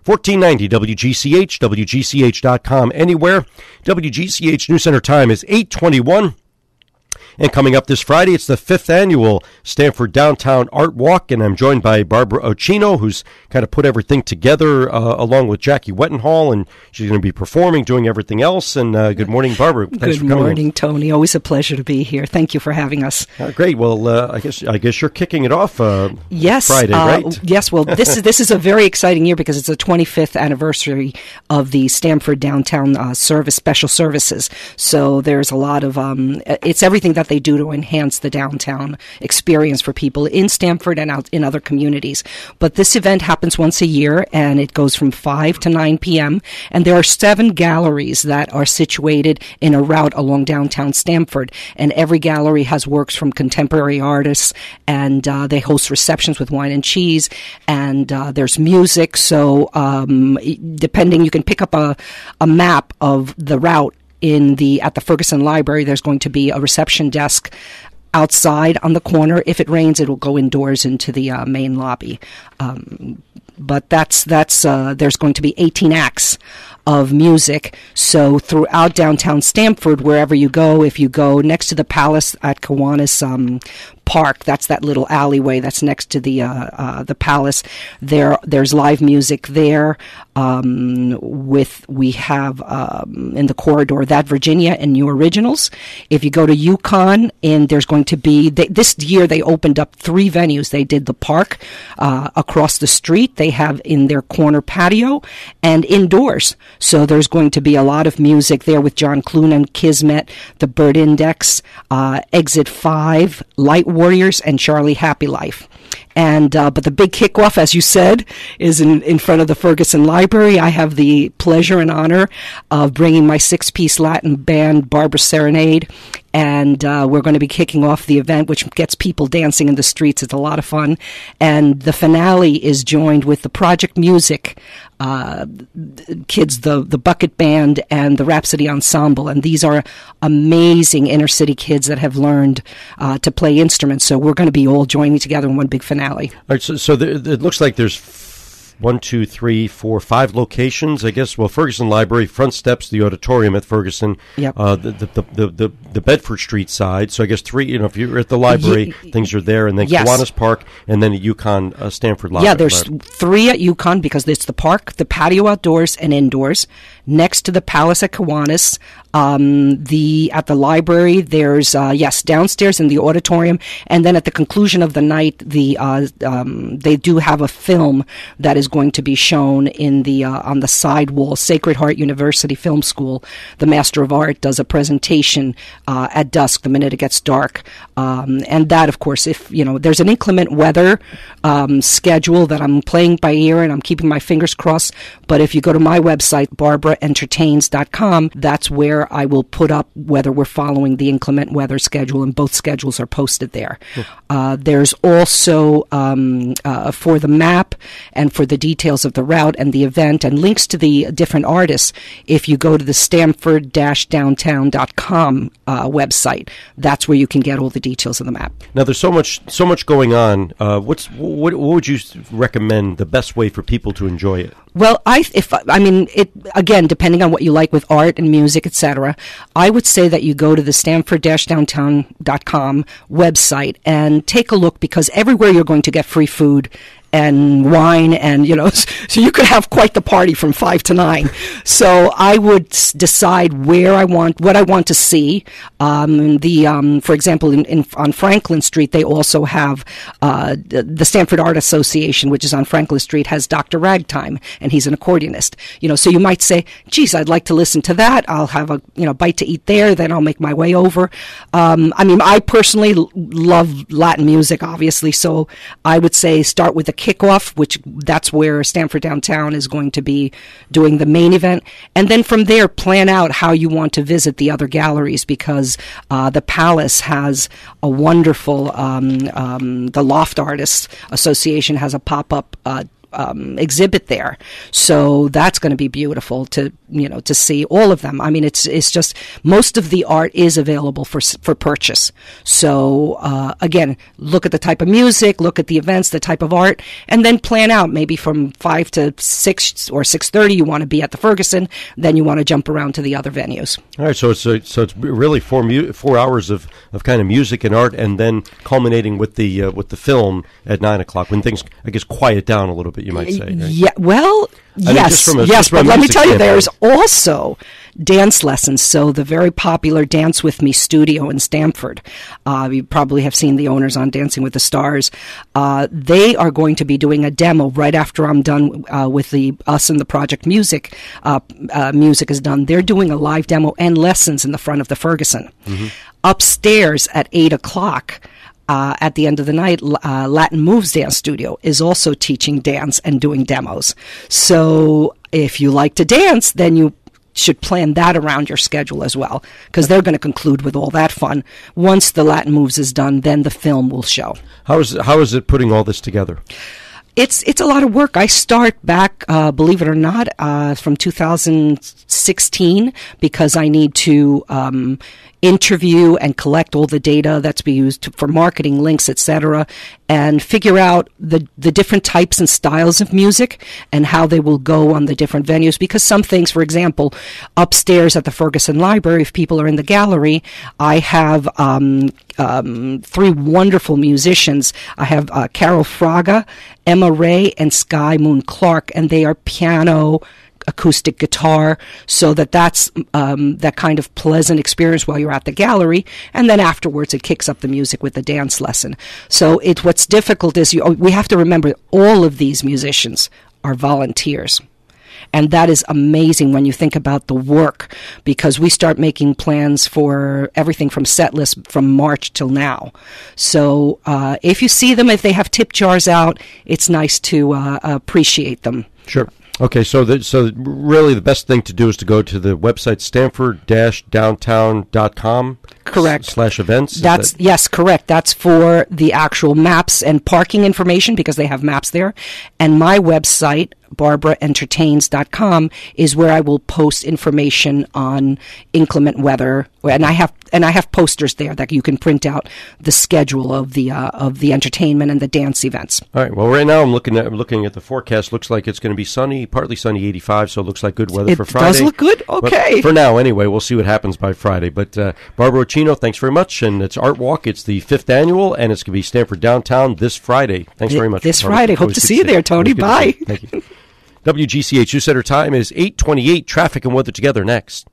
1490 WGCH, WGCH.com, anywhere. WGCH News Center time is 8:21. And coming up this Friday, it's the 5th annual Stamford Downtown Art Walk, and I'm joined by Barbara Occhino, who's kind of put everything together along with Jackie Wettenhall, and she's going to be performing, doing everything else. And good morning, Barbara. Thanks for coming. Good morning, Tony. Always a pleasure to be here. Thank you for having us. Great. Well, I guess you're kicking it off. Yes, Friday, right? Yes. Well, this is a very exciting year because it's the 25th anniversary of the Stamford Downtown special services. So there's a lot of it's everything that they do to enhance the downtown experience for people in Stamford and out in other communities. But this event happens once a year, and it goes from 5 to 9 p.m., and there are 7 galleries that are situated in a route along downtown Stamford, and every gallery has works from contemporary artists, and they host receptions with wine and cheese, and there's music. So depending, you can pick up a map of the route at the Ferguson Library. There's going to be a reception desk outside on the corner. If it rains, it will go indoors into the main lobby. But that's there's going to be 18 acts of music. So throughout downtown Stamford, wherever you go, if you go next to the Palace at Kiwanis Park, that's that little alleyway that's next to the Palace. There's live music there. We have in the corridor that Virginia and New Originals. If you go to Yukon, and there's going to be this year they opened up 3 venues. They did the park across the street. They have in their corner patio and indoors. So there's going to be a lot of music there with John Clunan, Kismet, the Bird Index, Exit 5, Light Warriors, and Charlie Happy Life. And but the big kickoff, as you said, is in front of the Ferguson Library. I have the pleasure and honor of bringing my 6-piece Latin band, Barbara Serenade, and we're going to be kicking off the event, which gets people dancing in the streets. It's a lot of fun. And the finale is joined with the Project Music kids, the Bucket Band, and the Rhapsody Ensemble. And these are amazing inner-city kids that have learned to play instruments. So we're going to be all joining together in one big finale. All right, so it looks like there's 1, 2, 3, 4, 5 locations, I guess. Well, Ferguson Library, front steps, the auditorium at Ferguson, yep. The Bedford Street side. So I guess 3. If you're at the library, things are there, and then yes. Kiwanis Park, and then at Yukon Stamford Library. Yeah, there's 3 at Yukon because it's the park, the patio outdoors and indoors. Next to the Palace at Kiwanis, at the library, there's downstairs in the auditorium, and then at the conclusion of the night, they do have a film that is going to be shown in the on the side wall. Sacred Heart University Film School, the Master of Art, does a presentation at dusk, the minute it gets dark, and that, of course, if there's an inclement weather schedule that I'm playing by ear, and I'm keeping my fingers crossed. But if you go to my website, barbaraentertains.com, that's where I will put up whether we're following the inclement weather schedule, and both schedules are posted there. There's also for the map and for the details of the route and the event and links to the different artists, if you go to the Stamford-Downtown.com website, that's where you can get all the details of the map. Now, there's so much going on. What would you recommend the best way for people to enjoy it? Well, it again, depending on what you like with art and music, etc., I would say that you go to the Stamford-Downtown.com website and take a look, because everywhere you're going to get free food and wine, and so you could have quite the party from 5 to 9. So I would decide what I want to see. For example, on Franklin Street, they also have the Stamford Art Association, which is on Franklin Street, has Dr. Ragtime, and he's an accordionist. So you might say, "Geez, I'd like to listen to that. I'll have a bite to eat there. Then I'll make my way over." I personally love Latin music, obviously, so I would say start with the kickoff, that's where Stamford Downtown is going to be doing the main event. And then from there, plan out how you want to visit the other galleries, because the Palace has a wonderful, the Loft Artists Association has a pop-up exhibit there. So that's going to be beautiful to see all of them. I mean, it's just most of the art is available for purchase. So again, look at the type of music, look at the events, the type of art, and then plan out maybe from 5 to 6 or 6:30 you want to be at the Ferguson, then you want to jump around to the other venues. All right, so it's really 4 hours of kind of music and art, and then culminating with the film at 9 o'clock when things, I guess, quiet down a little bit, you might say. Right? Yeah, well, yes, but let me tell you, there's also dance lessons. So the very popular Dance With Me studio in Stamford, you probably have seen the owners on Dancing with the Stars. They are going to be doing a demo right after I'm done with us and the Project Music. Music is done. They're doing a live demo and lessons in the front of the Ferguson. Mm-hmm. Upstairs at 8 o'clock, at the end of the night, Latin Moves Dance Studio is also teaching dance and doing demos. So if you like to dance, then you should plan that around your schedule as well, because they're going to conclude with all that fun. Once the Latin Moves is done, then the film will show. How is it putting all this together? It's a lot of work. I start back, believe it or not, from 2016, because I need to interview and collect all the data that's being used for marketing, links, etc., and figure out the different types and styles of music and how they will go on the different venues. Because some things, for example, upstairs at the Ferguson Library, if people are in the gallery, I have 3 wonderful musicians. I have Carol Fraga, Emma Ray, and Sky Moon Clark, and they are piano, acoustic guitar, so that's that kind of pleasant experience while you're at the gallery, and then afterwards it kicks up the music with the dance lesson. So what's difficult is we have to remember all of these musicians are volunteers. And that is amazing when you think about the work, because we start making plans for everything from set list from March till now. So if you see them, if they have tip jars out, it's nice to appreciate them. Sure. Okay, so really the best thing to do is to go to the website stanford-downtown.com. Correct. /events. Yes, correct. That's for the actual maps and parking information, because they have maps there. And my website, barbaraentertains.com, is where I will post information on inclement weather, and I have posters there that you can print out the schedule of the entertainment and the dance events. All right. Well, right now I'm looking at the forecast. Looks like it's going to be sunny, partly sunny, 85. So it looks like good weather for Friday. It does look good. Okay. But for now, anyway, we'll see what happens by Friday. But Barbara Occhino, thanks very much. And it's Art Walk. It's the 5th annual, and it's going to be Stamford Downtown this Friday. Thanks very much. This Friday. Hope to see you there, Tony. Bye. Thank you. WGCH News Center time is 8:28. Traffic and weather together next.